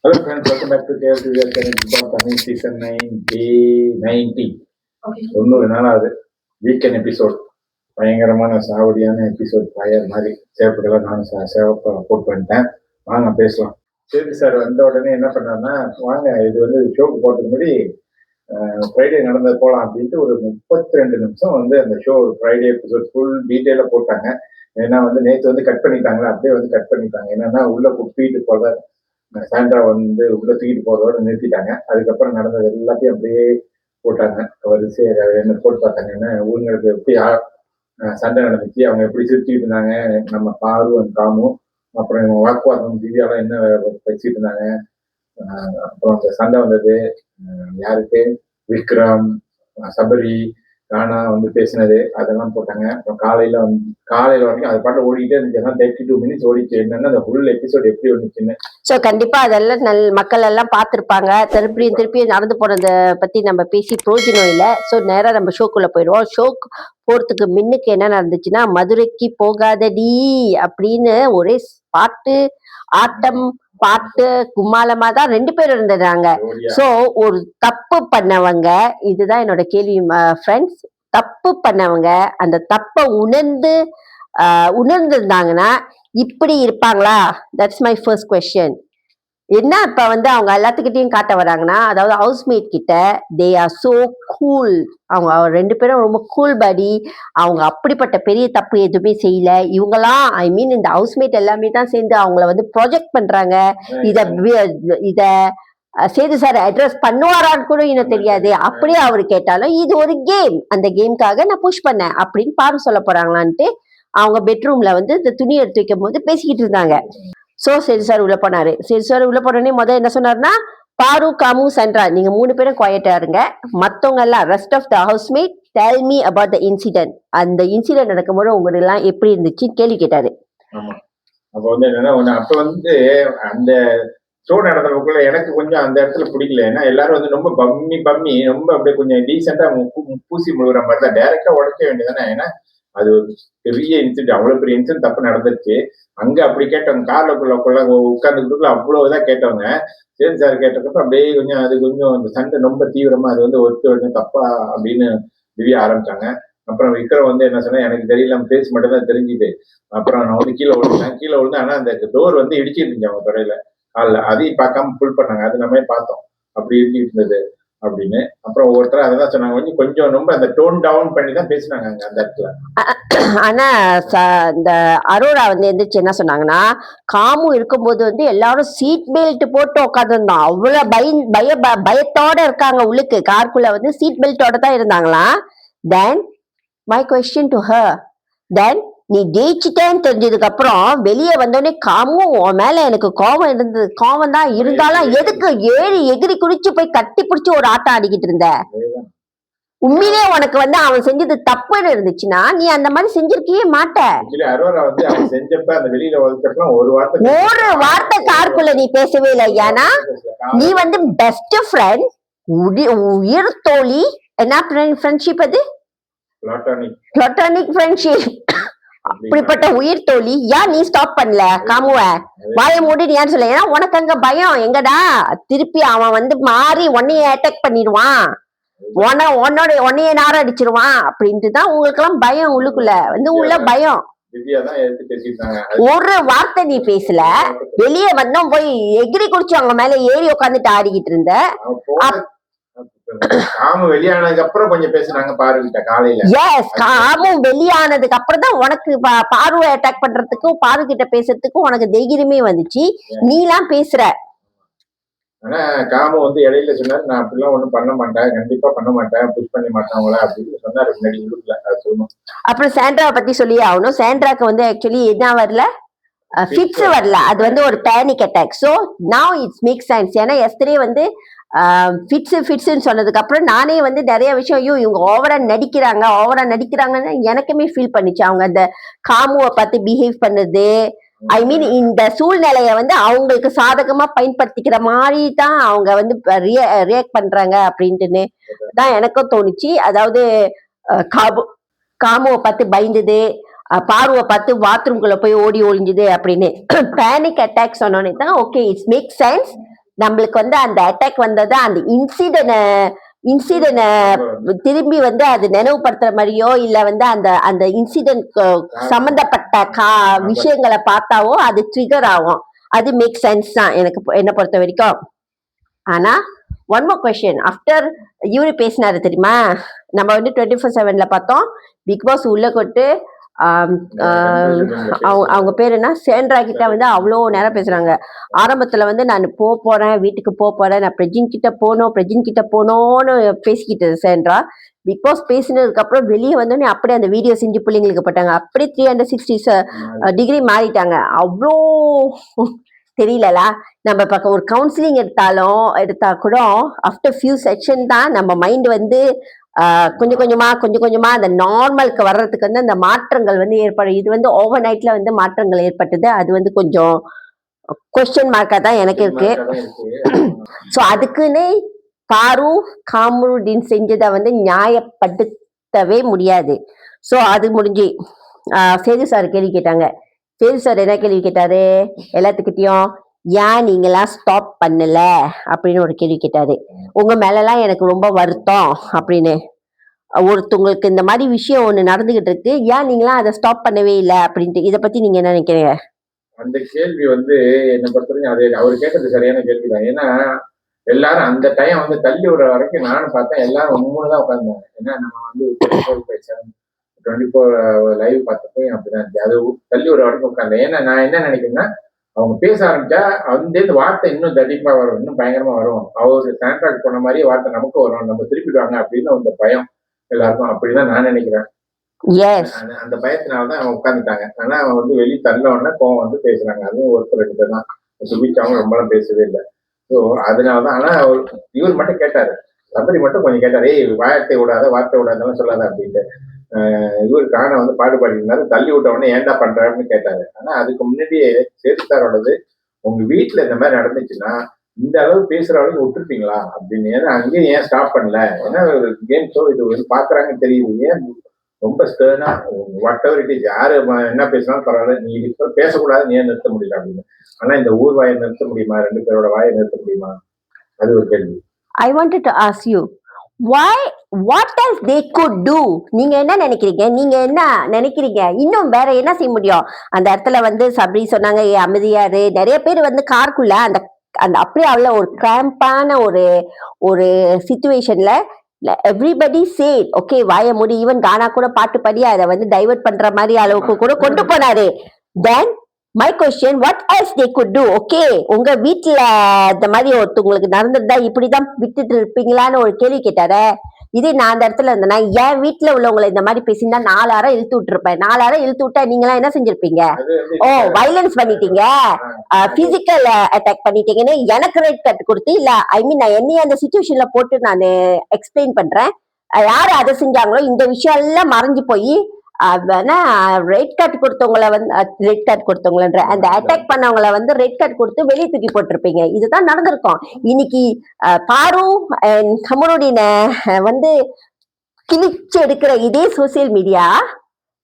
Hello friends, welcome back to KLTV coming season 9, day 90. Okay. 90 நாளாவது weekend episode. பயங்கரமான சாவடியான episode fire மாதிரி சேவப்படலாம். நானும் சேவப்பை boat பண்ணிட்டேன். வாங்க பேசலாம். சரி சார் வந்த உடனே என்ன பண்ணாருன்னா, வாங்க இது வந்து ஷோக்கு போகிறதுக்கு முன்னாடி ஃப்ரைடே நடந்தது போகலாம் அப்படின்ட்டு ஒரு 32 நிமிஷம் வந்து அந்த ஷோ ஃப்ரைடே எபிசோட் ஃபுல் டீட்டெயிலாக போட்டாங்க. ஏன்னா வந்து நேற்று வந்து கட் பண்ணிட்டாங்களா, அப்படியே வந்து கட் பண்ணிட்டாங்க. என்னன்னா உள்ள குப்பிட்டு போல சாண்ட்ரா வந்து உள்ள தூக்கிட்டு போறதோட நிறுத்திட்டாங்க. அதுக்கப்புறம் நடந்தது எல்லாத்தையும் அப்படியே போட்டாங்க. வரிசை என்ன போட்டு பார்த்தாங்க. என்ன ஊர்களுக்கு எப்படி சண்டை நடந்துச்சு, அவங்க எப்படி சிரிச்சுக்கிட்டு இருந்தாங்க, நம்ம பாரு அந்த காமும், அப்புறம் வாக்குவாதம் திவ்யாலாம் என்ன வச்சுக்கிட்டு இருந்தாங்க. அப்புறம் அந்த சண்டை வந்தது யாருக்கு, விக்ரம், சபரி, கானா வந்து பேசினது அதெல்லாம் போட்டாங்க. அப்புறம் காலையில வரைக்கும் அது பாட்டு ஓடிட்டே இருந்துச்சு. 32 மினிட்ஸ் ஓடிச்சு. என்னன்னா அந்த ஃபுல் எபிசோட் எப்படி வந்துச்சுன்னு. ஸோ கண்டிப்பா அதெல்லாம் மக்கள் எல்லாம் பார்த்துருப்பாங்க. திருப்பியும் நடந்து போனதை பத்தி நம்ம பேசி பிரோஜனம் இல்லை. ஸோ நேரா நம்ம ஷோக்குள்ள போயிடுவோம். ஷோக்கு போறதுக்கு முன்னுக்கு என்ன நடந்துச்சுன்னா, மதுரைக்கு போகாதடி அப்படின்னு ஒரே பாட்டு, ஆட்டம், பாட்டு, கும்மாளமா தான் 2 பேரும் இருந்துறாங்க. சோ ஒரு தப்பு பண்ணவங்க, இதுதான் என்னோட கேள்வி ஃப்ரெண்ட்ஸ், தப்பு பண்ணவங்க அந்த தப்பை உணர்ந்திருந்தாங்கன்னா இப்படி இருப்பாங்களா? That's my first question. என்ன இப்ப வந்து அவங்க எல்லாத்துக்கிட்டையும் காட்ட வராங்கன்னா, அதாவது ஹவுஸ்மேட் கிட்ட தே ஆர் சோ கூல், அவங்க 2 பேரும் ரொம்ப கூல் படி, அவங்க அப்படிப்பட்ட பெரிய தப்பு எதுவுமே செய்யல. இவங்கெல்லாம் இந்த ஹவுஸ்மேட் எல்லாமே தான் சேர்ந்து அவங்கள வந்து ப்ராஜெக்ட் பண்றாங்க. இத சேது சார் அட்ரஸ் பண்ணுவாரான்னு கூட இன்னும் தெரியாது. அப்படியே அவரு கேட்டாலும் இது ஒரு கேம், அந்த கேமுக்காக நான் புஷ் பண்ணேன் அப்படின்னு பாரு சொல்ல போறாங்களான்ட்டு அவங்க பெட்ரூம்ல வந்து இந்த துணி எடுத்து வைக்கும் போது பேசிக்கிட்டு இருந்தாங்க. சோ சேது சார் உள்ள போனாரு. சேது சார் உள்ள போனோடனே முதல்ல என்ன சொன்னாருன்னா, பாரு, காமு, சந்திரா நீங்க 3 பேரும் குவைட்டா இருங்க, மத்தவங்க எல்லாம் rest of the housemate tell me about the incident, அந்த இன்சிடென்ட் நடக்கும்போது உங்களுக்கு எல்லாம் எப்படி இருந்துச்சு கேள்வி கேட்டாரு. அப்ப வந்து என்னன்னா, அப்ப வந்து அந்த ஷோ நடந்தவங்களுக்குள்ள எனக்கு கொஞ்சம் அந்த இடத்துல பிடிக்கல. ஏன்னா எல்லாரும் வந்து ரொம்ப பம்மி ரொம்ப அப்படியே கொஞ்சம் டீசெண்டா பூசி முழுகிற மாதிரி தான். டைரக்டா உடைக்க வேண்டியதானே. ஏன்னா அது ஒரு பெரிய இன்சிடென்ட், அவ்வளவு பெரிய இன்சிடென்ட் தப்பு நடந்துச்சு. அங்க அப்படி கேட்டவங்க கார்லக்குள்ள உட்கார்ந்துக்கிட்டு அவ்வளவுதான் கேட்டவங்க. சேது சார் கேட்டப்ப அப்படியே கொஞ்சம் அது கொஞ்சம் அந்த சண்டை ரொம்ப தீவிரமா அது வந்து ஒருத்தர் தப்பா அப்படின்னு திவ்யா ஆரம்பிச்சாங்க. அப்புறம் விக்ரம் வந்து என்ன சொன்னா, எனக்கு தெரியல பேசி மட்டும் தான் தெரிஞ்சுது. அப்புறம் நான் வந்து கீழே விழுந்தேன். ஆனா அந்த டோர் வந்து இடிச்சிட்டு இருந்துச்சு அவங்க துறையில காலில், அதையும் பார்க்காம புல் பண்ணாங்க. அது நம்ம பார்த்தோம் அப்படி இருந்துட்டு இருந்தது அப்படின்னு. அப்புறம் ஒவ்வொருத்தர் அதான் சொன்னாங்க, கொஞ்சம் ரொம்ப அந்த டோன் டவுன் பண்ணி தான் பேசினாங்க அந்த இடத்துல. ஆனா இந்த அரோரா வந்து எந்திரிச்சு என்ன சொன்னாங்கன்னா, காமு இருக்கும்போது வந்து எல்லாரும் சீட் பெல்ட் போட்டு உட்காந்துருந்தோம். அவ்வளவு பயத்தோட இருக்காங்க உள்ளுக்கு, காருக்குள்ள வந்து சீட் பெல்ட்டோட தான் இருந்தாங்களாம். தென் மை கொஸ்டின் டு ஹர், தென் நீ ஜெயிச்சுட்டேன்னு தெரிஞ்சதுக்கு அப்புறம் வெளியே வந்தோடனே காமும் உன் மேல எனக்கு கோவம் தான் இருந்தாலும் எதுக்கு ஏறி எகிரி குடிச்சு போய் கட்டி பிடிச்சு ஒரு ஆட்டம் ஆடிக்கிட்டு இருந்த? உண்மையிலே உனக்கு வந்து அவன் செஞ்சது தப்புன்னு இருந்துச்சுன்னா நீ அந்த மாதிரி செஞ்சிருக்கவே மாட்ட. ஒரு வார்த்தை காருக்குள்ள நீ பேசவே இல்லை. ஏன்னா நீ வந்து பெஸ்ட் ஃப்ரெண்ட், உயிர் தோழி. என்ன ஃப்ரெண்ட்ஷிப் அது? Platonic friendship. அப்படிப்பட்ட உயிர் தோழி ஏன் நீ ஸ்டாப் பண்ணல? காமுவ வாய மூடி ஏன்னு சொல்ல. ஏன்னா உனக்கு அங்க பயம் எங்கடா, திருப்பி அவன் வந்து மாறி உன்னைய அட்டாக் பண்ணிடுவான், உன்னைய நார அடிச்சிருவான் அப்படின்ட்டு தான் உங்களுக்கு எல்லாம் பயம். உள்ளுக்குள்ள வந்து உள்ள பயம். ஒரு வார்த்தை நீ பேசல, வெளியே வந்தோம் போய் எகிரி குடிச்சு அவங்க மேல ஏறி உட்காந்துட்டு ஆடிக்கிட்டு இருந்த. காமு வெளியானதுக்கு அப்புறம் கொஞ்சம் பேசுனாங்க பாருகிட்ட காலையில. எஸ், காமு வெளியானதுக்கு அப்புறம் தான் உனக்கு பார்வை அட்டாக் பண்றதுக்கும் பாரு கிட்ட பேசுறதுக்கும் உனக்கு தைரியமே வந்துச்சு. நீ எல்லாம் பேசுற. ஆனா காமு வந்து இடையில சொன்னாரு, நான் அப்படிலாம் ஒண்ணும் பண்ண மாட்டேன், கண்டிப்பா பண்ண மாட்டேன், புஷ் பண்ணி மாட்டாங்களா அப்படின்னு சொன்னாரு முன்னாடி குரூப்ல. அது சொல்லணும். அப்புறம் சாண்ட்ராவை பத்தி சொல்லி ஆகணும். சாண்ட்ராக்கு வந்து ஆக்சுவலி என்ன வரல, ஃபிட்ஸ் வரல, அது வந்து ஒரு panic attack. So now it's make sense. ஏன்னா எஸ்டர்டே வந்து ஃபிட்ஸ்ன்னு சொன்னதுக்கு அப்புறம் நானே வந்து நிறைய விஷயம், ஐயோ இவங்க ஓவரா நடிக்கிறாங்கன்னு எனக்குமே ஃபீல் பண்ணிச்சு. அவங்க அந்த காமுவை பார்த்து பிஹேவ் பண்ணது, இந்த சூழ்நிலைய வந்து அவங்களுக்கு சாதகமா பயன்படுத்திக்கிற மாதிரி தான் அவங்க வந்து ரியாக்ட் பண்றாங்க அப்படின்ட்டுன்னு தான் எனக்கும் தோணுச்சு. அதாவது காமுவை பார்த்து பயந்தது, பார்வை பார்த்து பாத்ரூம்குள்ள போய் ஓடி ஒழிஞ்சுது அப்படின்னு பேனிக் அட்டாக் சொன்னோன்னே தான் ஓகே இட்ஸ் மேக் சென்ஸ். நம்மளுக்கு வந்து அந்த அட்டாக் வந்தது அந்த இன்சிடென்ட் திரும்பி வந்து அது நினைவுபடுத்துற மாதிரியோ இல்ல வந்து அந்த அந்த இன்சிடென்ட் சம்பந்தப்பட்ட விஷயங்களை பார்த்தாவோ அது ட்ரிகர் ஆகும். அது மேக் சென்ஸ் தான் எனக்கு என்ன பொறுத்த வரைக்கும். ஆனா ஒன் மோர் கொஸ்டின், ஆஃப்டர் இவரு பேசினாரு தெரியுமா, நம்ம வந்து 24/7ல பார்த்தோம் பிக் பாஸ் உள்ள கொட்டு அவங்க பேர் என்ன சேண்ட்ரா கிட்ட வந்து அவ்வளோ நேரம் பேசுறாங்க. ஆரம்பத்துல வந்து நான் போறேன் வீட்டுக்கு போறேன், நான் பிரஜின் கிட்ட போனோம்னு பேசிக்கிட்டு சேண்ட்ரா. பிக் பாஸ் பேசினதுக்கு அப்புறம் வெளியே வந்தோடனே அப்படியே அந்த வீடியோ செஞ்சு பிள்ளைங்களுக்கு போட்டாங்க. அப்படியே 360 டிகிரி மாறிட்டாங்க. அவ்வளோ தெரியலலா. நம்ம பக்கம் ஒரு கவுன்சிலிங் எடுத்தா கூட ஆஃப்டர் ஃபியூ செக்ஷன் தான் நம்ம மைண்ட் வந்து கொஞ்சம் கொஞ்சமா அந்த நார்மலுக்கு வர்றதுக்கு வந்து அந்த மாற்றங்கள் வந்து ஏற்படும். இது வந்து ஓவர் நைட்ல வந்து மாற்றங்கள் ஏற்பட்டது. அது வந்து கொஞ்சம் கொஸ்டின் மார்க்கா தான் எனக்கு இருக்கு. ஸோ அதுக்குன்னு பாரு காமருதீன் செஞ்சதை வந்து நியாயப்படுத்தவே முடியாது. ஸோ அது முடிஞ்சு சேது சார் கேள்வி கேட்டாங்க. சேது சார் என்ன கேள்வி கேட்டாரு எல்லாத்துக்கிட்டையும், ஏன் நீங்களாம் ஸ்டாப் பண்ணல அப்படின்னு ஒரு கேள்வி கேட்டாரு. உங்க மேலலாம் எனக்கு ரொம்ப வருத்தம் அப்படின்னு. ஒருத்தவங்களுக்கு இந்த மாதிரி விஷயம் ஒண்ணு நடந்துகிட்டு இருக்கு, ஏன் நீங்களாம் அதை ஸ்டாப் பண்ணவே இல்லை அப்படின்ட்டு. இதை பத்தி நீங்க என்ன நினைக்கிறீங்க? அந்த கேள்வி வந்து என்ன பொறுத்தவரைக்கும் அது அவர் கேட்டது சரியான கேள்விதான். ஏன்னா எல்லாரும் அந்த டைம் வந்து தள்ளி விடுற வரைக்கும் நானும் பார்த்தேன், எல்லாரும் உண்மைதான் தான் உட்காந்தாங்க. ஏன்னா நம்ம வந்து 24 லைவ் பார்த்தப்போ அப்படிதான் இருந்துச்சு. அது தள்ளி விடுற வரைக்கும் உட்காந்தேன். ஏன்னா நான் என்ன நினைக்கிறேன்னா, அவங்க பேச ஆரம்பிச்சா அந்த வார்த்தை இன்னும் தடிப்பா வரும், இன்னும் பயங்கரமா வரும். அவரு கான்ட்ராக்ட் பண்ண மாதிரியே வார்த்தை நமக்கு வரும், நம்ம திருப்பிடுவாங்க அப்படின்னு அந்த பயம் எல்லாருக்கும். அப்படிதான் நான் நினைக்கிறேன். அந்த பயத்தினாலதான் அவங்க உட்காந்துட்டாங்க. ஆனா அவன் வந்து வெளியே தள்ளவொடனே கோவம் வந்து பேசுறாங்க. அதுவும் ஒருத்தர் 2 பேர் தான். சுபிச்சாவும் ரொம்பலாம் பேசவே இல்லை. ஸோ அதனாலதான். ஆனா இவர் மட்டும் கேட்டாரு, சபரி மட்டும் கொஞ்சம் கேட்டாரு, வார்த்தை விடாதெல்லாம் சொல்லாத அப்படின்ட்டு. இவர் காண வந்து பாடு பாடினாரு. தள்ளி விட்ட உடனே ஏன்டா பண்றாருன்னு கேட்டாரு. ஆனா அதுக்கு முன்னாடியே சேதுசாரோடது, உங்க வீட்டுல இந்த மாதிரி நடந்துச்சுன்னா இந்த அளவு பேசுற அளவுக்கு விட்டுருப்பீங்களா அப்படின்னு. ஏன்னா அங்கேயும் ஏன் ஸ்டாப் பண்ணல? ஏன்னா ஒரு கேம் ஷோ இது வந்து பாக்குறாங்கன்னு தெரியுது. ஏன் ரொம்ப ஸ்டர்னா வாட் எவர் இட் இஸ், யாரு என்ன பேசினாலும் பரவாயில்ல, நீ இது பேசக்கூடாது, நீ ஏன் நிறுத்த முடியல அப்படின்னு. ஆனா இந்த ஊர் வாயை நிறுத்த முடியுமா? 2 பேரோட வாயை நிறுத்த முடியுமா? அது ஒரு கேள்வி. I wanted to ask you, what else they could do? நீங்க என்ன நினைக்கிறீங்க? இன்னும் வேற என்ன செய்ய முடியும்? அந்த இடத்துல வந்து சபரி சொன்னாங்க அமைதியாரு. நிறைய பேர் வந்து காருக்குள்ள அந்த அந்த அப்படியே அவ்வளோ ஒரு கிராம்பான ஒரு சிச்சுவேஷன்ல எவ்ரிபடி சேட் ஓகே வாய மூடி. ஈவன் கானா கூட பாட்டு பாடி அதை வந்து டைவர்ட் பண்ற மாதிரி அளவுக்கு கூட கொண்டு போனாரு. Then my question, what else they could do? Okay, உங்க வீட்டுல இந்த மாதிரி ஒருத்தவங்களுக்கு நடந்திருந்தா இப்படிதான் விட்டுட்டு இருப்பீங்களான்னு ஒரு கேள்வி கேட்டாரு. இதே நான் அந்த இடத்துல இருந்தேன்னா என் வீட்டுல உள்ளவங்களை இந்த மாதிரி பேசியிருந்தா 4 அறை இழுத்து விட்டுருப்பேன். 4 அறை இழுத்து விட்டா நீங்க எல்லாம் என்ன செஞ்சிருப்பீங்க? வயலன்ஸ் பண்ணிட்டீங்க, பிசிக்கல் அட்டாக் பண்ணிட்டீங்கன்னு எனக்கு ரெட் கார்டு கொடுத்து, இல்ல ஐ மீன் நான் என்னைய அந்த சிச்சுவேஷன்ல போட்டு நான் எக்ஸ்பிளைன் பண்றேன். யாரு அதை செஞ்சாங்களோ இந்த விஷயம் எல்லாம் மறைஞ்சு போய் ரெட் கார்டு கொடுத்தவங்களை வந்து அந்த அட்டாக் பண்ணவங்களை வந்து ரெட் கார்டு கொடுத்து வெளியே தூக்கி போட்டிருப்பீங்க. இதுதான் நடந்திருக்கும். இன்னைக்கு பாரு அண்ட் கமருதீன வந்து கிழிச்சு எடுக்கிற இதே சோசியல் மீடியா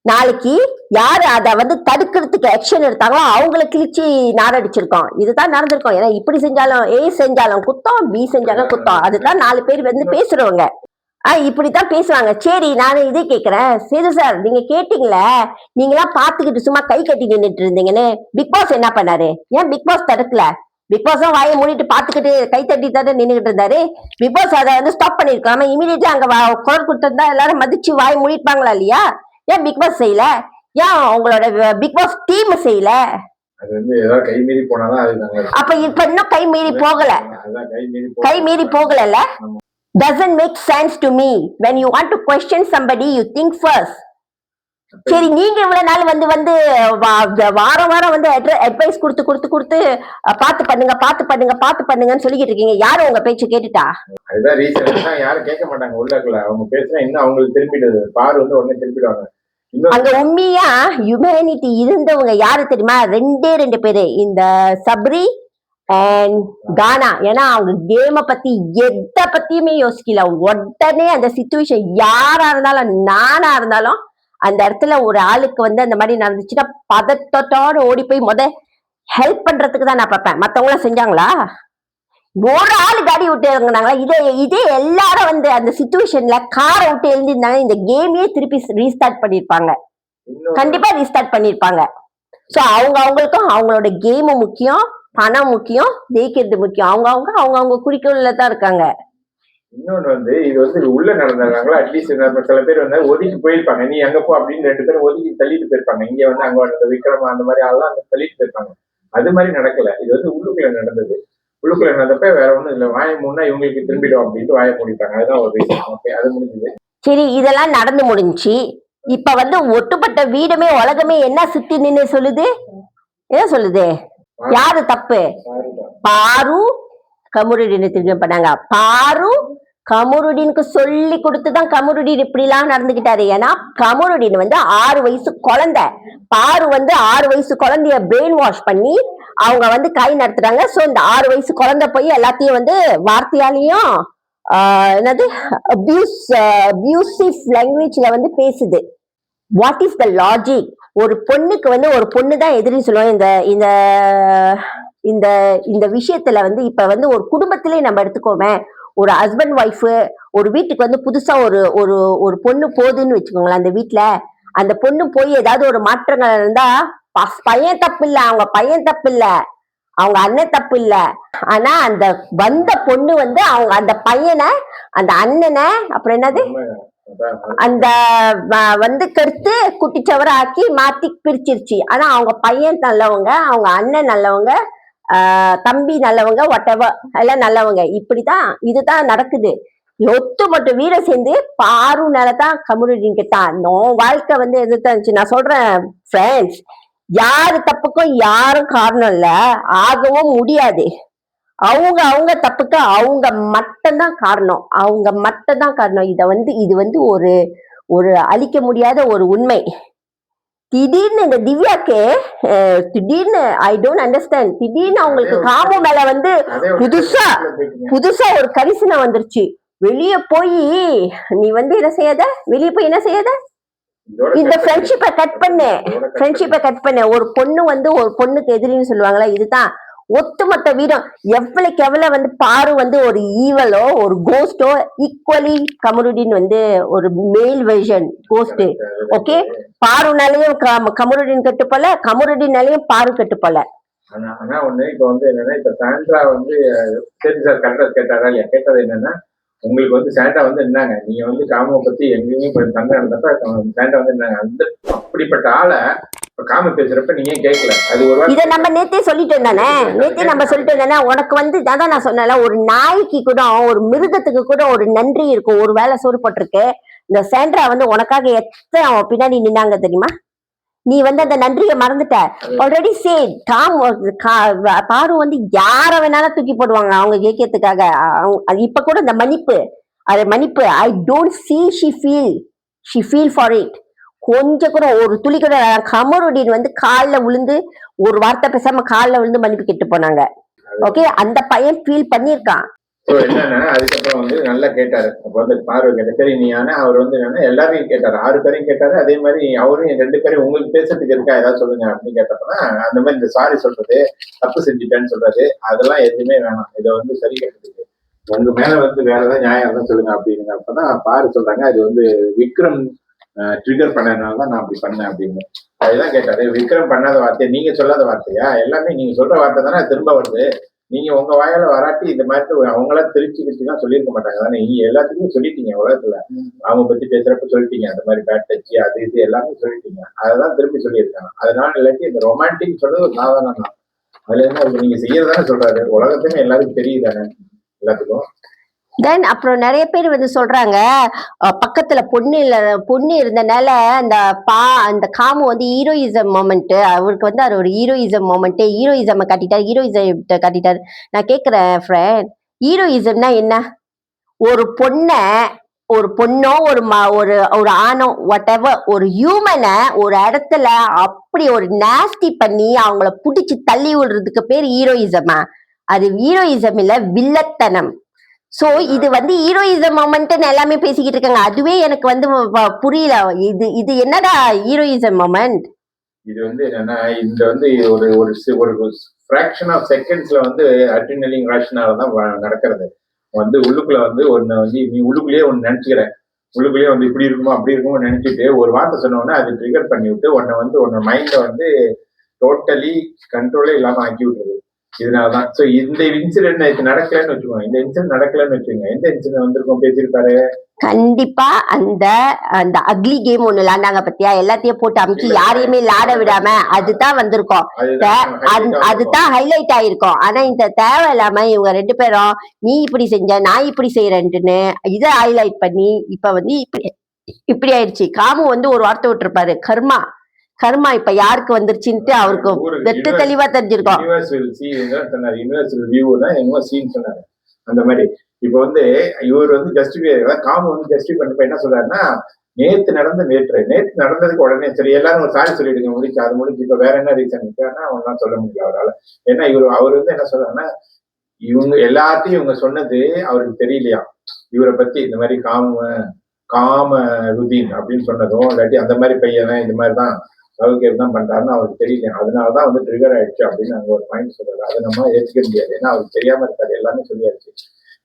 நாளைக்கு யாரு அதை வந்து தடுக்கிறதுக்கு ஆக்ஷன் எடுத்தாங்களோ அவங்கள கிழிச்சு நாரடிச்சிருக்கோம். இதுதான் நடந்திருக்கும். ஏன்னா இப்படி செஞ்சாலும் ஏ செஞ்சாலும் குத்தம், பி செஞ்சாலும் குத்தம். அதுதான் 4 பேர் வந்து பேசுறவங்க. இப்படித்தான் பேசுவாங்க. சரி, நானும் இதே கேட்கிறேன். சேது சார், நீங்க கேட்டீங்களே, நீங்களாம் பாத்துக்கிட்டு சும்மா கை கட்டி நின்றுட்டு இருந்தீங்கன்னு பிக் பாஸ் என்ன பண்ணாரு? ஏன் பிக் பாஸ் தடுக்கல? பிக் பாஸும் வாயை மூடிட்டு பாத்துக்கிட்டு கை தட்டி தானே நின்றுகிட்டு இருந்தாரு. பிக் பாஸ் அதை வந்து ஸ்டாப் பண்ணிருக்காம இமீடியட்டா அங்க குரல் கொடுத்திருந்தா எல்லாரும் மதிச்சு வாயை மூடிப்பாங்களா இல்லையா? ஏன் பிக் பாஸ் செய்யல? ஏன் உங்களோட பிக் பாஸ் டீம் செய்யல? அப்ப இப்ப இன்னும் கை மீறி போகல. Doesn't make sense to me. When you want to question somebody, you think first. சரி, நீங்க இவ்வளவு நாள் வந்து வாரம் வந்து அட்வைஸ் கொடுத்து பாத்து பண்ணுங்கன்னு சொல்லிக்கிட்டு இருக்கீங்க. யாரும் உங்க பேச்சு கேட்டுட்டா? அதுதான் ரீசன். யாரும் கேட்க மாட்டாங்க. உள்ளக்குள்ள அவங்க பேசுனா இன்னும் அவங்களுக்கு திருப்பிடுது. பாரு வந்து உடனே திருப்பிடுவாங்க. அங்க உண்மையா ஹியூமனிட்டி இருந்தவங்க யாரு தெரியுமா? 2 பேரு, இந்த சப்ரி அண்ட் கானா. ஏன்னா அவங்க கேம பத்தி எத பத்தியுமே யோசிக்கல. உடனே அந்த சிச்சுவேஷன் யாரா இருந்தாலும், நானா இருந்தாலும், அந்த இடத்துல ஒரு ஆளுக்கு வந்து அந்த மாதிரி நடந்துச்சுன்னா பதட்டத்தோட ஓடி போய் ஹெல்ப் பண்றதுக்கு தான் நான் பார்ப்பேன். மத்தவங்களாம் செஞ்சாங்களா? ஒரு ஆளு காடி விட்டு இறங்குனாங்களா? இதே எல்லாரும் வந்து அந்த சிச்சுவேஷன்ல காரை விட்டு எழுந்திருந்தாங்க, இந்த கேமையே திருப்பி ரீஸ்டார்ட் பண்ணிருப்பாங்க. கண்டிப்பா ரீஸ்டார்ட் பண்ணிருப்பாங்க. சோ அவங்களுக்கும் அவங்களோட கேம் முக்கியம், பணம் முக்கியம், ஜெயிக்கிறது முக்கியம். அவங்க குறிக்கோள்ல தான் இருக்காங்க. இன்னொன்னு வந்து இது வந்து உள்ள நடந்தாங்களா அட்லீஸ்ட் சில பேர் வந்து ஒதுக்கி போயிருப்பாங்க, நீ அங்க போ அப்படின்னு 2 பேரும் ஒதுக்கி தள்ளிட்டு போயிருப்பாங்க. இங்க வந்து அங்க வந்து விக்ரமா அந்த மாதிரி ஆள்லாம் அங்க தள்ளிட்டு போயிருப்பாங்க. அது மாதிரி நடக்கல. இது வந்து உள்ளுக்குள்ள நடந்தது. உள்ளுக்குள்ள நடந்தப்ப வேற ஒண்ணும் இல்ல, வாய மூடினா இவங்களுக்கு திரும்பிடும் அப்படின்ட்டு வாய மூடிட்டாங்க. அதுதான் ஒரு ரீசன். ஓகே, அது முடிஞ்சது. சரி, இதெல்லாம் நடந்து முடிஞ்சு இப்ப வந்து ஒட்டுப்பட்ட வீடுமே உலகமே என்ன சுத்தி நின்னு சொல்லுது? என்ன சொல்லுது? யாரு தப்பு? பாரு கமருடீனை திருமணம் பண்ணாங்க. பாரு கமருடீனுக்கு சொல்லி கொடுத்துதான் கமருடீன் இப்படி எல்லாம் நடந்துகிட்டாரு. ஏன்னா கமருடீன் வந்து 6 வயசு குழந்தை, பாரு வந்து 6 வயசு குழந்தைய பிரெயின் வாஷ் பண்ணி அவங்க வந்து கை நடத்துறாங்க. சோ இந்த 6 வயசு குழந்தை போய் எல்லாத்தையும் வந்து வார்த்தையாலையும் என்னது அபியூசிவ் லாங்குவேஜ்ல வந்து பேசுது. What is the logic? ஒரு பொண்ணுக்கு வந்து ஒரு பொண்ணு தான் எதிரின்னு சொல்லுவோம். இந்த இந்த இந்த இந்த விஷயத்துல வந்து இப்ப வந்து ஒரு குடும்பத்திலே நம்ம எடுத்துக்கோமே, ஒரு ஹஸ்பண்ட் ஒய்ஃப் ஒரு வீட்டுக்கு வந்து புதுசா ஒரு ஒரு ஒரு பொண்ணு போகுதுன்னு வச்சுக்கோங்களேன். அந்த வீட்டுல அந்த பொண்ணு போய் ஏதாவது ஒரு மாற்றங்கள் இருந்தா பையன் தப்பு இல்ல, அவங்க பையன் தப்பு இல்ல, அவங்க அண்ணன் தப்பு இல்ல. ஆனா அந்த வந்த பொண்ணு வந்து அவங்க அந்த பையனை அந்த அண்ணனை அப்புறம் என்னது அந்த வந்து கெடுத்து குட்டிச்சவரை ஆக்கி மாத்தி பிரிச்சிருச்சு. ஆனா அவங்க பையன் நல்லவங்க, அவங்க அண்ணன் நல்லவங்க, தம்பி நல்லவங்க, ஒட்டவர் எல்லாம் நல்லவங்க. இப்படிதான் இதுதான் நடக்குது. ஒத்து மட்டும் வீர சேர்ந்து பாரு நேரத்தான் கமருடீன் கேட்டான். வாழ்க்கை வந்து எதிர்த்து இருந்துச்சு. நான் சொல்றேன் ஃப்ரெண்ட்ஸ், யாரு தப்புக்கும் யாரும் காரணம் இல்ல, ஆகவும் முடியாது. அவங்க தப்புக்கு அவங்க மட்டும்தான் காரணம், அவங்க மட்டும்தான் காரணம். இது வந்து ஒரு ஒரு அழிக்க முடியாத ஒரு உண்மை. திடீர்னு இந்த திவ்யாக்கு திடீர்னு ஐ டோன்ட் அண்டர்ஸ்டாண்ட், திடீர்னு அவங்களுக்கு காமு மேல வந்து புதுசா ஒரு கரிசனை வந்துருச்சு. வெளியே போய் நீ வந்து என்ன செய்யாத, வெளியே போய் என்ன செய்யாத, இந்த ஃப்ரெண்ட்ஷிப்பை கட் பண்ணு. ஒரு பொண்ணு வந்து ஒரு பொண்ணுக்கு எதிரின்னு சொல்லுவாங்களா, இதுதான் ஒட்டுமொத்த வீரம். எவ்வளவுக்கு எவ்வளவு வந்து பாரு வந்து ஒரு ஈவலோ ஒரு கோஸ்டோ, ஈக்குவலி கமருடீன் வந்து ஒரு மேல் வெர்ஷன் கோஸ்ட். ஓகே, பாருனாலையும் கமருடீன் கெட்டு போல, கமருடீனாலையும் பாரு கெட்டு போல. ஆனா ஒண்ணு இப்ப வந்து என்னன்னா, இப்ப சாண்ட்ரா வந்து சரி சார் கரெக்டா கேட்டாரா இல்லையா? கேட்டது என்னன்னா, உங்களுக்கு வந்து சாண்டா வந்து என்னங்க, நீங்க வந்து காம பத்தி எங்கேயுமே சண்டை நடந்தப்ப சாண்டா வந்து என்னங்க, அந்த அப்படிப்பட்ட ஆளை காம பேசுறப்ப நீங்க கேட்கல. அது ஒரு இதை நம்ம நேத்தே சொல்லிட்டோம் தானே, நம்ம சொல்லிட்டோம் தானே. உனக்கு வந்து அதான் நான் சொன்னேன்ல, ஒரு நாய்க்கு கூட ஒரு மிருகத்துக்கு கூட ஒரு நன்றி இருக்கும். ஒரு வேலை சோறு போட்டிருக்கு. இந்த சாண்ட்ரா வந்து உனக்காக எத்தனை பின்னாடி நின்னாங்க தெரியுமா? நீ வந்து அந்த நன்றியை மறந்துட்ட. ஆல்ரெடி சேட் பாரு வந்து யார வேணாலும் தூக்கி போடுவாங்க அவங்க கேட்கறதுக்காக. இப்ப கூட இந்த மன்னிப்பு I don't see she feel for it. கொஞ்சம் கூட ஒரு துளி கூட. கமருடீன் வந்து காலில் விழுந்து ஒரு வார்த்தை பேசாம காலில் விழுந்து மன்னிப்பு கேட்டு போனாங்க. ஓகே, அந்த பையன் ஃபீல் பண்ணிருக்கான். என்னன்னா அதுக்கப்புறம் வந்து நல்லா கேட்டாரு. அப்ப வந்து பார்வை கேட்ட சரி நீ ஆனா அவர் வந்து என்னன்னா எல்லாரையும் கேட்டாரு, 6 பேரையும் கேட்டாரு. அதே மாதிரி அவரும் 2 பேரும் உங்களுக்கு பேசுறதுக்கு இருக்கா ஏதாவது சொல்லுங்க அப்படின்னு கேட்டப்பதான் அந்த மாதிரி இந்த சாரி சொல்றது, தப்பு செஞ்சுட்டேன்னு சொல்றது, அதெல்லாம் எதுவுமே வேணாம், இதை வந்து சரி கட்டுறதுக்கு உங்க மேல வந்து வேற ஏதாவது நியாயம் இருந்தா சொல்லுங்க அப்படிங்கிற. அப்பதான் பாரு சொல்றாங்க, அது வந்து விக்ரம் ட்ரிகர் பண்ணதுனாலதான் நான் அப்படி பண்ணேன் அப்படின்னு. அதுதான் கேட்டாரு, விக்ரம் பண்ணாத வார்த்தை நீங்க சொல்லாத வார்த்தையா? எல்லாமே நீங்க சொல்ற வார்த்தை தானே திரும்ப வருது. நீங்க உங்க வாயால வராட்டி இந்த மாதிரி அவங்களா திருச்சிக்கிட்டுலாம் சொல்லியிருக்க மாட்டாங்க தானே. நீங்க எல்லாத்துக்குமே சொல்லிட்டீங்க உலகத்துல, அவங்க பத்தி பேசுறப்ப சொல்லிட்டீங்க, அந்த மாதிரி பேட் டச் அது இது எல்லாமே சொல்லிட்டீங்க. அதெல்லாம் திருப்பி சொல்லியிருக்காங்க. அதனால இல்லாட்டி இந்த ரொமான்டிக் சொல்றது ஒரு சாதாரண தான். அதுல என்ன நீங்க செய்யறதானே சொல்றாரு, உலகத்துமே எல்லாத்துக்கும் தெரியுதானே எல்லாத்துக்கும். தென் அப்புறம் நிறைய பேர் வந்து சொல்றாங்க, பக்கத்துல பொண்ணு இருந்தனால அந்த காமு வந்து ஹீரோயிசம் மொமெண்ட், அவருக்கு வந்து அது ஒரு ஹீரோயிசம் மொமெண்ட், ஹீரோயிசம் காட்டிட்டாரு. நான் கேக்குறேன் ஃப்ரெண்ட், ஹீரோயிசம்னா என்ன? ஒரு பொண்ணோ ஒரு ஆணோ whatever ஒரு ஹியூமனை ஒரு இடத்துல அப்படி ஒரு நாஸ்டி பண்ணி அவங்கள புடிச்சு தள்ளி விடுறதுக்கு பேர் ஹீரோயிசமா? அது ஹீரோயிசம் இல்ல, வில்லத்தனம். சோ இது வந்து ஹீரோயிசம் மொமெண்ட் எல்லாமே பேசிக்கிட்டு இருக்காங்க. அதுவே எனக்கு வந்து புரியல. இது என்னடா ஹீரோயிசம் மொமெண்ட்? இது வந்து என்னன்னா இந்த வந்து ஒரு ஒரு ஒரு ஃபிராக்ஷன் ஆஃப் செகண்ட்ஸ்ல வந்து அட்ரினலின் ரஷ்னாலதான் நடக்கிறது. வந்து உள்ளுக்குள்ள வந்து ஒன்னு வந்து நீ உள்ளுக்குள்ளேயே ஒன்னு நினைச்சுக்கிற, உள்ளுக்குள்ளேயே வந்து இப்படி இருக்குமோ அப்படி இருக்குமோ நினைச்சிட்டு ஒரு வார்த்தை சொன்னோன்னா அது ட்ரிகர் பண்ணி விட்டு உன்னை வந்து உன்ன மைண்ட வந்து டோட்டலி கண்ட்ரோலே இல்லாம ஆக்கி விட்டுருது. இதனாலதான் சோ இந்த இன்சிடென்ட் இது நடக்கலன்னு வச்சுக்கோங்க, இந்த இன்சிடென்ட் நடக்கலன்னு வச்சுக்கோங்க, எந்த இன்சிடென்ட் வந்திருக்கோம் பேசியிருப்பாரு. கண்டிப்பா அந்த அந்த அக்லி கேம் ஒண்ணு விளையாண்டாங்க பத்தியா, எல்லாத்தையும் போட்டு அமுக்கி யாரையுமே விளையாட விடாம அதுதான் வந்திருக்கும். அதுதான் ஹைலைட் ஆயிருக்கும். ஆனா இந்த தேவையில்லாம இவங்க 2 பேரும் நீ இப்படி செஞ்ச நான் இப்படி செய்யறேன்ட்டுன்னு இதை ஹைலைட் பண்ணி இப்ப வந்து இப்படி ஆயிடுச்சு. காமு வந்து ஒரு வார்த்தை விட்டுருப்பாரு, கர்மா கர்மா இப்ப யாருக்கு வந்துருச்சுன்ட்டு அவருக்கு வெட்டு தெளிவா தெரிஞ்சிருக்கும். அந்த மாதிரி இப்ப வந்து இவர் வந்து ஜஸ்டிஃபை காமு வந்து ஜஸ்டிஃபை பண்ணி என்ன சொல்றாருன்னா, நேத்து நடந்ததுக்கு உடனே சரி எல்லாரும் ஒரு சாரி சொல்லிடுங்க முடிச்சு அது முடிச்சு இப்ப வேற என்ன ரீசன் இருக்காருன்னா அவங்களாம் சொல்ல முடியல அவரால். ஏன்னா அவர் வந்து என்ன சொல்றாருன்னா இவங்க எல்லாத்தையும் இவங்க சொன்னது அவருக்கு தெரியலையா, இவரை பத்தி இந்த மாதிரி காம ருதீன் அப்படின்னு சொன்னதும் இல்லாட்டி அந்த மாதிரி பையன் இந்த மாதிரிதான் லவ்கேர் தான் பண்றாருன்னு அவருக்கு தெரியல, அதனாலதான் வந்து ட்ரிகர் ஆயிடுச்சு அப்படின்னு அங்க ஒரு பாயிண்ட் சொல்றாரு. அதை நம்ம ஏற்றுக்க முடியாது, ஏன்னா அவருக்கு தெரியாம இருக்காது, எல்லாமே சொல்லியாச்சு.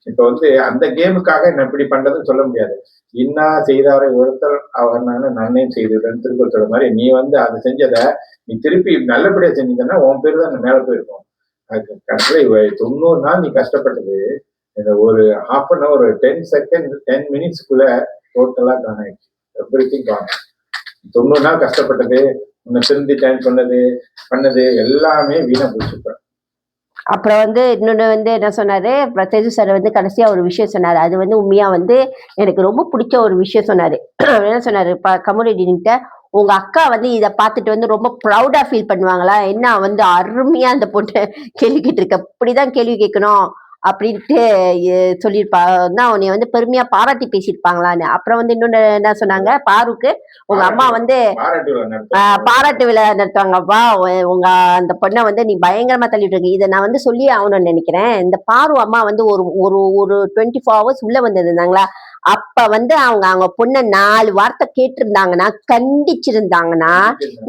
இப்ப வந்து அந்த கேமுக்காக என்ன இப்படி பண்றதுன்னு சொல்ல முடியாது. இன்னா செய்தாரை ஒருத்தர் அவர் நன்மையும் செய்துடன் திருக்குறள் சொல்ற மாதிரி நீ வந்து அதை செஞ்சதை நீ திருப்பி நல்லபடியா செஞ்சதுன்னா உன் பேரு தான் மேல போயிருக்கும். அதுக்கு கடைசியில 90 நாள் நீ கஷ்டப்பட்டது இந்த ஒரு ஹாஃப் அன் அவர் 10 செகண்ட் 10 மினிட்ஸ்க்குள்ள டோட்டலா காணாயிடுச்சு, எவ்ரிதிங் காண். 90 நாள் கஷ்டப்பட்டது, உன்னை திருந்திட்டேன்னு சொன்னது பண்ணது எல்லாமே வீணா போச்சு. அப்புறம் வந்து இன்னொன்னு வந்து என்ன சொன்னாரு, தேஜு சார் வந்து கடைசியா ஒரு விஷயம் சொன்னாரு, அது வந்து உண்மையா வந்து எனக்கு ரொம்ப பிடிச்ச ஒரு விஷயம் சொன்னாரு. என்ன சொன்னாரு, கமருதீன்கிட்ட உங்க அக்கா வந்து இதை பார்த்துட்டு வந்து ரொம்ப ப்ரௌடா ஃபீல் பண்ணுவாங்களா, என்ன வந்து அருமையா அந்த பொண்ணு கேள்வி கேட்டிருக்க, இப்படிதான் கேள்வி கேட்கணும் அப்படின்ட்டு சொல்லியிருப்பா, உன்னை வந்து பெருமையா பாராட்டி பேசியிருப்பாங்களான்னு. அப்புறம் வந்து இன்னொன்னு என்ன சொன்னாங்க, பாருக்கு உங்க அம்மா வந்து பாராட்டு விழா நடத்துவாங்கப்பா, உங்க அந்த பொண்ணை வந்து நீ பயங்கரமா தள்ளிட்டு இருக்கு, இதை நான் வந்து சொல்லி ஆகணும்னு நினைக்கிறேன். இந்த பாரு அம்மா வந்து ஒரு ஒரு 24 hours உள்ள வந்திருந்தாங்களா, அப்ப வந்து அவங்க பொண்ணை 4 வார்த்தை கேட்டிருந்தாங்கன்னா கண்டிச்சிருந்தாங்கன்னா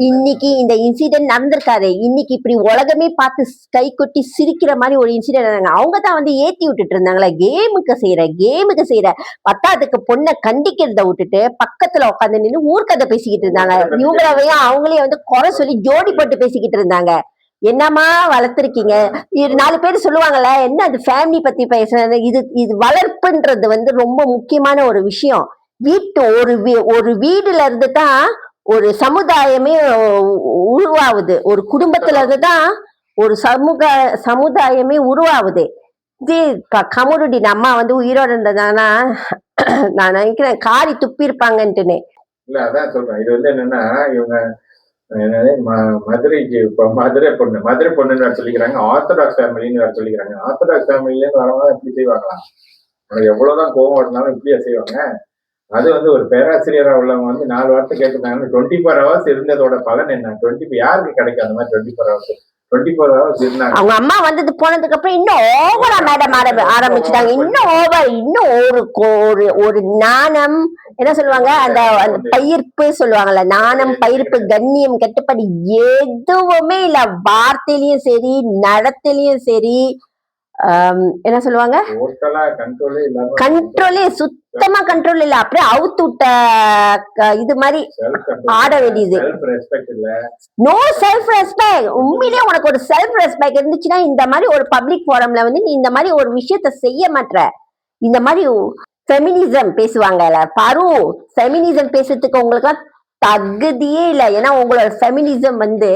இன்னைக்கு இந்த இன்சிடென்ட் நடந்திருக்காரு. இன்னைக்கு இப்படி உலகமே பார்த்து கை கொட்டி சிரிக்கிற மாதிரி ஒரு இன்சிடென்ட் அவங்க தான் வந்து ஏத்தி விட்டுட்டு இருந்தாங்களா, கேமுக்கு செய்யற பத்தாவதுக்கு பொண்ணை கண்டிக்கிறத விட்டுட்டு பக்கத்துல உட்காந்து நின்று ஊர்க்கதை பேசிக்கிட்டு இருந்தாங்க. இவங்களையும் அவங்களே வந்து குறை சொல்லி ஜோடி போட்டு பேசிக்கிட்டு இருந்தாங்க. என்னமா வளர்த்துருக்கீங்க, 4 பேர் சொல்லுவாங்கல்ல, என்ன அது ஃபேமிலி பத்தி பேசுறது, இது வளர்ப்புன்றது வந்து ரொம்ப முக்கியமான ஒரு விஷயம். ஒரு வீடுல இருந்து தான் ஒரு சமுதாயமே உருவாகுது, ஒரு குடும்பத்துல இருந்து தான் ஒரு சமுதாயமே உருவாகுது. கமருதீன் அம்மா வந்து உயிரோடு இருந்ததானா நான் நினைக்கிறேன் காரி துப்பி இருப்பாங்கன்ட்டுன்னு. இல்ல அதான் சொல்றேன், இது வந்து என்னன்னா இவங்க மதுரை பொண்ணுன்னு வேற சொல்லிக்கிறாங்க, ஆர்த்தடாக்ஸ் ஃபேமிலின்னு வேற சொல்லிக்கிறாங்க. ஆர்த்தடாக்ஸ் ஃபேமிலில இருந்து வரவங்க எப்படி செய்வாங்களா, உனக்கு எவ்வளவுதான் கோபம் இருந்தாலும் இப்படியா செய்வாங்க. அது வந்து ஒரு பேராசிரியரா உள்ளவங்க வந்து 4 வார்த்தை கேட்டுருந்தாங்கன்னு 24 hours இருந்ததோட பலன் என்ன, 24 யாருக்கு கிடைக்கும் அந்த மாதிரி 24 hours 24 hours இருந்தாங்க. அவங்க அம்மா வந்தது போனதுக்கு அப்புறம் இன்னும் ஓவரா மேடம் ஆரம்பிச்சுட்டாங்க, இன்னும் ஒரு நாணம் என்ன சொல்லுவாங்க, அந்த பயிர்ப்பு சொல்லுவாங்கல்ல, நாணம் பயிர்ப்பு கண்ணியம் கட்டுப்பாடு எதுவுமே இல்ல. வார்த்தையிலயும் சரி நடத்திலயும் சரி என்ன சொல்லுவாங்க, கண்ட்ரோலே சுத்தமா கண்ட்ரோல் இல்ல, அப்படியே அவுத்து விட்ட இது மாதிரி ஆட வேண்டியது. No self respect. உண்மையிலேயே உனக்கு ஒரு செல்ஃப் ரெஸ்பெக்ட் இருந்துச்சுன்னா இந்த மாதிரி ஒரு பப்ளிக் ஃபோரம்ல வந்து நீ இந்த மாதிரி ஒரு விஷயத்த செய்ய மாட்ட. இந்த மாதிரி ஃபெமினிசம் பேசுவாங்கல்ல பாரு, ஃபெமினிசம் பேசுறதுக்கு உங்களுக்கு தகுதியே இல்லை. ஏன்னா உங்களோட ஃபெமினிசம் வந்து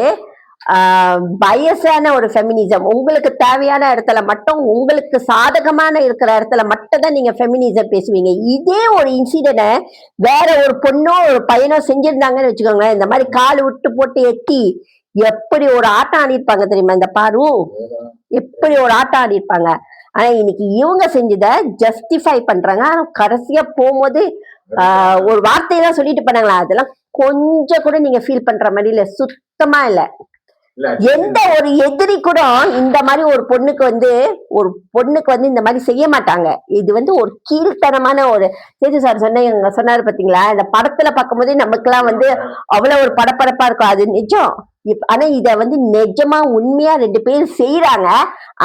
பயசான ஒரு ஃபெமினிசம். உங்களுக்கு தேவையான இடத்துல மட்டும், உங்களுக்கு சாதகமான இருக்கிற இடத்துல மட்டும் தான் நீங்க ஃபெமினிசம் பேசுவீங்க. இதே ஒரு இன்சிடென்ட வேற ஒரு பொண்ணோ ஒரு பையனோ செஞ்சிருந்தாங்கன்னு வச்சுக்கோங்களேன், இந்த மாதிரி கால் விட்டு போட்டு எட்டி எப்படி ஒரு ஆட்டம் ஆடி இருப்பாங்க தெரியுமா இந்த பாரு, எப்படி ஒரு ஆட்டம் ஆடி இருப்பாங்க. ஆனா இன்னைக்கு இவங்க செஞ்சத ஜஸ்டிஃபை பண்றாங்க. கடைசியா போகும்போது ஒரு வார்த்தையெல்லாம் சொல்லிட்டு பண்ணாங்களா, அதெல்லாம் கொஞ்சம் கூட நீங்க ஃபீல் பண்ற மாதிரி இல்ல, சுத்தமா இல்ல. எந்த ஒரு எதிரி கூட இந்த மாதிரி ஒரு பொண்ணுக்கு வந்து இந்த மாதிரி செய்ய மாட்டாங்க. இது வந்து ஒரு கீழ்த்தனமான ஒரு சேது சார் சொன்னாரு பாத்தீங்களா, இந்த படத்துல பார்க்கும் போதே நமக்கு எல்லாம் வந்து அவ்வளவு ஒரு படப்படப்பா இருக்கும். அது நிஜம். ஆனா இத வந்து நிஜமா உண்மையா 2 பேர் செய்யறாங்க.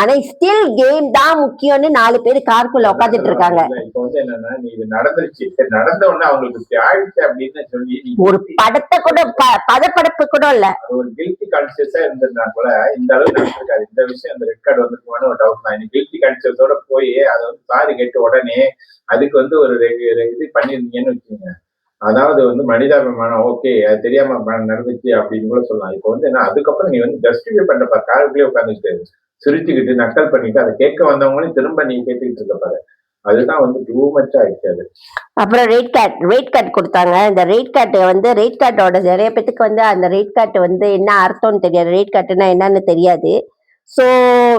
ஆனா ஸ்டில் கேம் தான் முக்கியம்னு 4 பேர் காருக்குள்ள உட்காந்துட்டு இருக்காங்க. இப்ப வந்து என்னன்னா நீ இது நடந்துருச்சு, சரி நடந்த உடனே அவங்களுக்கு இப்படி ஆயிடுச்சு அப்படின்னு சொல்லி நீ ஒரு படத்தை கூட படப்படப்பு கூட இல்ல, அது ஒரு கில்ட்டி கான்சியஸா இருந்திருந்தா கூட இந்த அளவு நடந்திருக்காது. இந்த விஷயம் அந்த ரெட் கார்டு வந்துருக்குமான்னு ஒரு டவுட் தான். நீ கில்ட்டி கான்சியஸோட போய் அதை வந்து சாரி கேட்டு உடனே அதுக்கு வந்து ஒரு இது பண்ணிருந்தீங்கன்னு வச்சுக்கோங்க, அதாவது வந்து மனிதாபிமானம் ஓகே அது தெரியாம நடந்துச்சு அப்படின்னு கூட சொல்லலாம். இப்போ வந்து என்ன அதுக்கப்புறம் நீ வந்து ஜஸ்டிஃபை பண்றப்ப காருக்குள்ளே உட்காந்துட்டு சிரிச்சுக்கிட்டு நக்கல் பண்ணிட்டு அதை கேட்க வந்தவங்களையும் திரும்ப நீ கேட்டுக்கிட்டு இருக்க பாரு, அதுதான் வந்து டூ மச் ஆயிடுச்சு அது. அப்புறம் ரேட் கார்டு கொடுத்தாங்க. இந்த ரேட் கார்டு வந்து ரேட் கார்டோட நிறைய பேத்துக்கு வந்து அந்த ரேட் கார்டு வந்து என்ன அர்த்தம்னு தெரியாது, ரேட் கார்டுனா என்னன்னு தெரியாது. ஸோ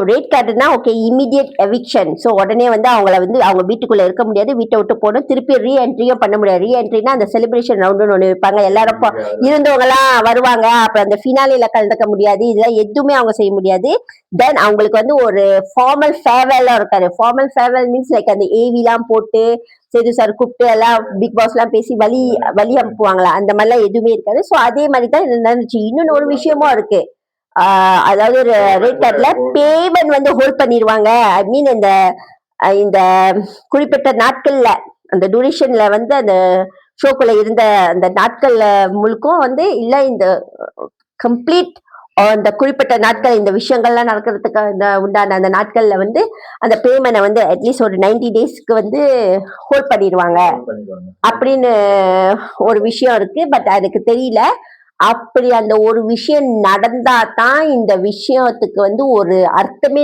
ரேட் கார்டுனா ஓகே இமீடியட் எவிக்ஷன். ஸோ உடனே வந்து அவங்கள வந்து அவங்க வீட்டுக்குள்ள இருக்க முடியாது, வீட்டை விட்டு போகணும், திருப்பி ரீஎன்ட்ரியும் பண்ண முடியாது. ரீஎன்ட்ரினா அந்த செலிப்ரேஷன் ரவுண்டுன்னு ஒன்று வைப்பாங்க, எல்லாரும் இருந்தவங்கலாம் வருவாங்க, அப்புறம் அந்த ஃபினாலில கலந்துக்க முடியாது, இதெல்லாம் எதுவுமே அவங்க செய்ய முடியாது. தென் அவங்களுக்கு வந்து ஒரு ஃபார்மல் ஃபேர்வெல்லாம் இருக்காது. ஃபார்மல் ஃபேர்வெல் மீன்ஸ் லைக் அந்த ஏவிலாம் போட்டு சேது சார் கூப்பிட்டு எல்லாம் பிக் பாஸ் எல்லாம் பேசி வழி அனுப்புவாங்களா, அந்த மாதிரிலாம் எதுவுமே இருக்காது. ஸோ அதே மாதிரி தான் நடந்துச்சு. இன்னொன்னு ஒரு விஷயமும் இருக்கு, அதாவது ஒரு ரேட் கார்டுல பேமெண்ட் வந்து ஹோல்ட் பண்ணிடுவாங்க. ஐ மீன் இந்த குறிப்பிட்ட நாட்கள்ல அந்த டூரேஷன்ல வந்து அந்த ஷோக்குள்ள இருந்த அந்த நாட்கள்ல முழுக்கும் வந்து இல்ல இந்த கம்ப்ளீட் அந்த குறிப்பிட்ட நாட்கள் இந்த விஷயங்கள்லாம் நடக்கிறதுக்கு உண்டான அந்த நாட்கள்ல வந்து அந்த பேமெண்ட்டை வந்து அட்லீஸ்ட் ஒரு 90 டேஸ்க்கு வந்து ஹோல்ட் பண்ணிடுவாங்க அப்படின்னு ஒரு விஷயம் இருக்கு. பட் அதுக்கு தெரியல, அப்படி அந்த ஒரு விஷயம் நடந்தா தான் இந்த விஷயத்துக்கு வந்து ஒரு அர்த்தமே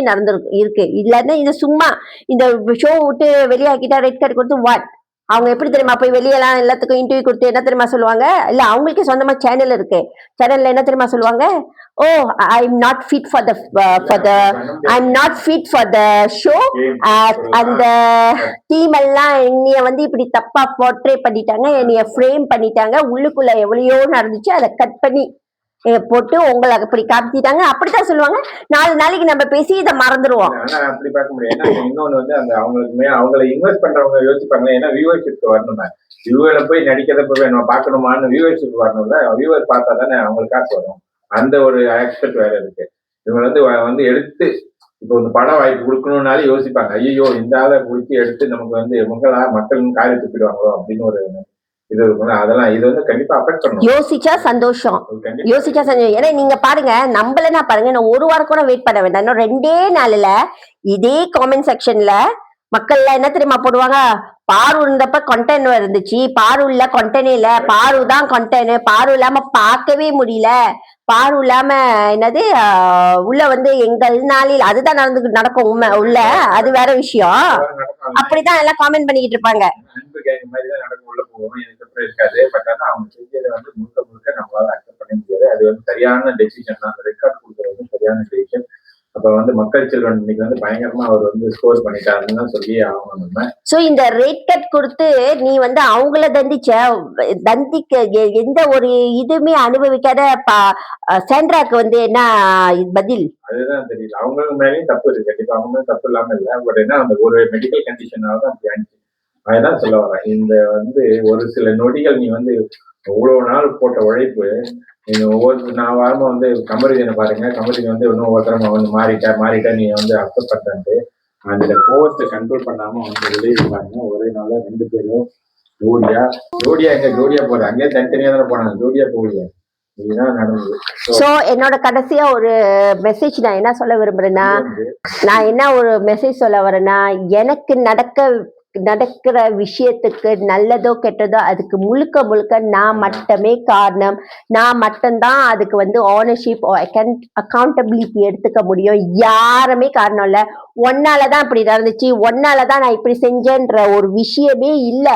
இருக்கு. இல்லைன்னா இது சும்மா இந்த ஷோ விட்டு வெளியாக்கிட்டா ரெட் கார்டு கொடுத்து வாட், அவங்க எப்படி தெரியுமா போய் வெளியெல்லாம் எல்லாத்துக்கும் இன்டர்வியூ கொடுத்து என்ன தெரியுமா சொல்லுவாங்க, இல்ல அவங்களுக்கு சொந்தமா சேனல் இருக்கு, சேனல்ல என்ன தெரியுமா சொல்லுவாங்க, oh I am not fit for the show, அந்த டீம் எல்லாம் என்னைய வந்து இப்படி தப்பா போர்ட்ரே பண்ணிட்டாங்க, என்னைய ஃப்ரேம் பண்ணிட்டாங்க, உள்ளுக்குள்ள எவ்வளையோ நடந்துச்சு அதை கட் பண்ணி போட்டு உங்களை அப்படி காப்பிட்டாங்க, அப்படித்தான் சொல்லுவாங்க. 4 நாளைக்கு நம்ம பேசி இதை மறந்துடுவோம். ஆனா அப்படி பார்க்க முடியாது. இன்னொன்னு வந்து அந்த அவங்களுக்கு அவங்களை இன்வெஸ்ட் பண்றவங்க யோசிப்பாங்க, ஏன்னா வியூவர்ஷிப் வரணுமே, வியூவர்ல போய் நடிக்கிறத போய் நம்ம பார்க்கணுமான்னு வியூவர்ஷிப் வரணும்ல, வியூவர் பார்த்தா தானே அவங்களுக்கு காசு வரும். அந்த ஒரு ஆஸ்பெக்ட் வேற இருக்கு. இவங்க வந்து எடுத்து இப்போ ஒரு பட வாய்ப்பு கொடுக்கணும்னாலே யோசிப்பாங்க, ஐயோ இந்த ஆளை குடிச்சு எடுத்து நமக்கு வந்து மக்கள் காரி துப்பிடுவாங்களோ அப்படின்னு ஒரு இது இருக்கும்ல, அதெல்லாம் இது வந்து கண்டிப்பா அஃபெக்ட் பண்ணும். யோசிச்சா சந்தோஷம். ஏன்னா நீங்க பாருங்க, நம்மளனா பாருங்க, நான் ஒரு வாரம் கூட வெயிட் பண்ண வேண்டாம், இன்னும் 2 நாள்ல இதே காமெண்ட் செக்ஷன்ல மக்கள் என்ன தெரியுமா போடுவாங்க, பாரு இருந்தப்ப கொண்டென்ட் இருந்துச்சு, பாரு இல்ல கொண்டென்ட் இல்ல, பாரு தான் கொண்டென்ட், பாரு இல்லாம பார்க்கவே முடியல, பாரு இல்லாம என்னது உள்ள வந்து எங்கள் நாளில் அதுதான் நடக்கும் உண்மை உள்ள, அது வேற விஷயம். அப்படிதான் எல்லாம் காமெண்ட் பண்ணிக்கிட்டு இருப்பாங்க. இருக்காது, பட் ஆனா அவங்க செஞ்சதை வந்து முழுக்க நம்மளால அக்செப்ட் பண்ண முடியாது. அது வந்து சரியான டெசிஷன் தான், ரெக்கார்ட் கொடுக்கறது வந்து சரியான டெசிஷன். அப்ப வந்து மக்கள் செல்வன் இன்னைக்கு வந்து பயங்கரமா அவர் வந்து ஸ்கோர் பண்ணிட்டாருன்னு தான் சொல்லி ஆகணும் நம்ம. சோ இந்த ரேட் கட் கொடுத்து நீ வந்து அவங்கள தண்டிக்க எந்த ஒரு இதுவுமே அனுபவிக்காத சாண்ட்ராக்கு வந்து என்ன பதில்? அதுதான் தெரியல, அவங்களுக்கு மேலேயும் தப்பு இருக்கு கண்டிப்பா, அவங்க தப்பு இல்லாம இல்லை. பட் என்ன அந்த ஒரு மெடிக்கல் கண்டிஷனால தான் அப்படி ஆயிடுச்சு. அதுதான் சொல்ல வரேன். இந்த வந்து ஒரு சில நொடிகள் நீ வந்து இவ்வளவு நாள் போட்ட உழைப்பு, நீங்க நான் வாரமா வந்து கமருதீனை பாருங்க, கமருதீன் வந்து இன்னும் ஒவ்வொருத்தரமா வந்து மாறிட்டா நீ வந்து அக்செப்ட் பண்றேன்ட்டு அந்த கோவத்தை கண்ட்ரோல் பண்ணாம வந்து வெளியே பாருங்க. ஒரே நாள 2 பேரும் ஜோடியா போறாங்க, அங்கேயே தனித்தனியா தானே போனாங்க, ஜோடியா போகல. இதுதான் நடந்தது. சோ என்னோட கடைசியா ஒரு மெசேஜ் நான் என்ன சொல்ல விரும்புறேன்னா, நான் என்ன ஒரு மெசேஜ் சொல்ல வரேன்னா, எனக்கு நடக்கிற விஷயத்துக்கு நல்லதோ கெட்டதோ அதுக்கு முழுக்க நான் மட்டுமே காரணம், நான் மட்டும்தான் அதுக்கு வந்து ஆனர்ஷிப் அக்கௌண்டபிலிட்டி எடுத்துக்க முடியும், யாருமே காரணம் இல்ல. ஒன்னாலதான் இப்படி நடந்துச்சு, ஒன்னாலதான் நான் இப்படி செஞ்சேன்ற ஒரு விஷயமே இல்ல.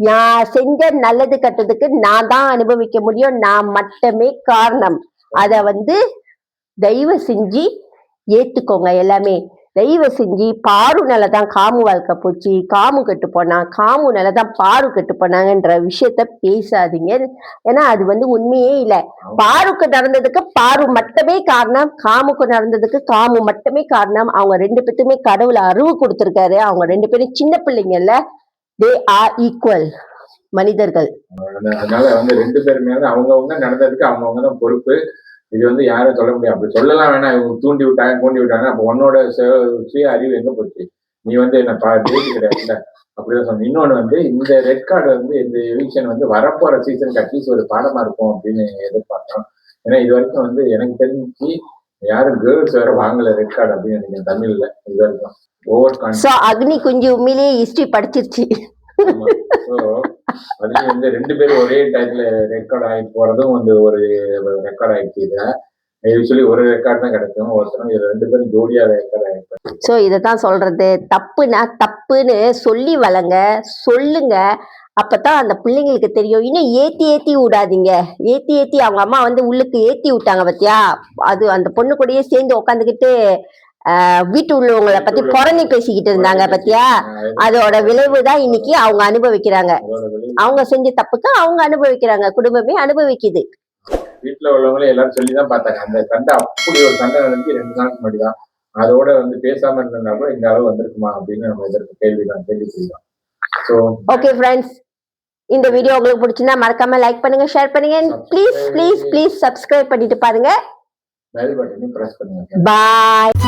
நான் செஞ்ச நல்லது கெட்டதுக்கு நான் தான் அனுபவிக்க முடியும், நான் மட்டுமே காரணம். அத வந்து தயவு செஞ்சு ஏத்துக்கோங்க எல்லாமே. தயவு செஞ்சு பாரு நல்லதான் காமு வாழ்க்கை போச்சு, காமு கெட்டு போனா, காமு நல்லதான் பாரு கெட்டு போனாங்கன்ற விஷயத்த பேசாதீங்க. ஏன்னா அது வந்து உண்மையே இல்லை. பாருக்கு நடந்ததுக்கு பாரு மட்டுமே காரணம், காமுக்கு நடந்ததுக்கு காமு மட்டுமே காரணம். அவங்க 2 பேருமே கடவுளை அறிவு கொடுத்திருக்காரு. அவங்க 2 பேரும் சின்ன பிள்ளைங்கல்ல, தே ஆர் ஈக்குவல் மனிதர்கள். அதனால வந்து 2 பேருமே அவங்கவுங்க நடந்ததுக்கு அவங்கவுங்க தான் பொறுப்பு. இது வந்து யாரும் சொல்ல முடியாது. அப்படி சொல்லலாம் வேணாம், இவங்க தூண்டி விட்டாங்க. அப்ப உன்னோட சுய அறிவு எங்க போச்சு? நீ வந்து என்ன டேட் கிடையாதுல்ல அப்படிதான் சொன்ன. இன்னொன்னு வந்து இந்த ரெட் கார்டு வந்து இந்த எவிக்ஷன் வந்து வரப்போற சீசனுக்கு அட்லீஸ்ட் ஒரு பாடமா இருக்கும் அப்படின்னு எதிர்பார்க்கிறோம். ஏன்னா இது வரைக்கும் வந்து எனக்கு தெரிஞ்சு யாரும் கேர்ள்ஸ் வேற வாங்கல ரெட் கார்டு அப்படின்னு நினைக்கிறேன் தமிழ்ல இது வரைக்கும். ஓவர் சோ அக்னி குஞ்சு உண்மையிலேயே ஹிஸ்டரி படிச்சிருச்சு. அதுலயும் வந்து 2 பேரும் ஒரே டைம்ல ரெக்கார்ட் ஆகிட்டு போறதும் வந்து ஒரு ரெக்கார்ட் ஆயிடுச்சு. இதுல யூஸ்வலி ஒரு ரெக்கார்ட் தான் கிடைக்கும், ஒருத்தரும் 2 பேரும் ஜோடியா ரெக்கார்ட் ஆகிட்டு. சோ இததான் சொல்றது, தப்புனா தப்புன்னு சொல்லி வளங்க, சொல்லுங்க. அப்பதான் அந்த பிள்ளைங்களுக்கு தெரியும். இன்னும் ஏத்தி விடாதீங்க. ஏத்தி அவங்க அம்மா வந்து உள்ளுக்கு ஏத்தி விட்டாங்க பாத்தியா, அது அந்த பொண்ணு கூடயே சேர்ந்து உட்காந்துக்கிட்டு வீட்டு உள்ளவங்களை பத்தி புறணி பேசிக்கிட்டு இருந்தாங்க பாத்தியா, அதோட விளைவு தான் இன்னைக்கு அவங்க அனுபவிக்கிறாங்க. அவங்க செஞ்ச தப்புக்கு அவங்க அனுபவிக்கிறாங்க, குடும்பமே அனுபவிக்குது. வீட்டுல உள்ளவங்களே எல்லாரும் சொல்லிதான் பார்த்தாங்க. அந்த சண்டை அப்படி ஒரு சண்டை நடந்து 2 நாளுக்கு முன்னாடிதான். அதோட வந்து பேசாம இருந்தா கூட இந்த அளவு வந்திருக்குமா அப்படின்னு நம்ம இதற்கு கேள்வி செய்யலாம். ஸோ ஓகே ஃப்ரெண்ட்ஸ், இந்த வீடியோ உங்களுக்கு பிடிச்சிருந்தா மறக்காம லைக் பண்ணுங்க, ஷேர் பண்ணுங்க, ப்ளீஸ் சப்ஸ்கிரைப் பண்ணிட்டு பாருங்க. பெல் பட்டனையும் பிரஸ் பண்ணுங்க. பாய்.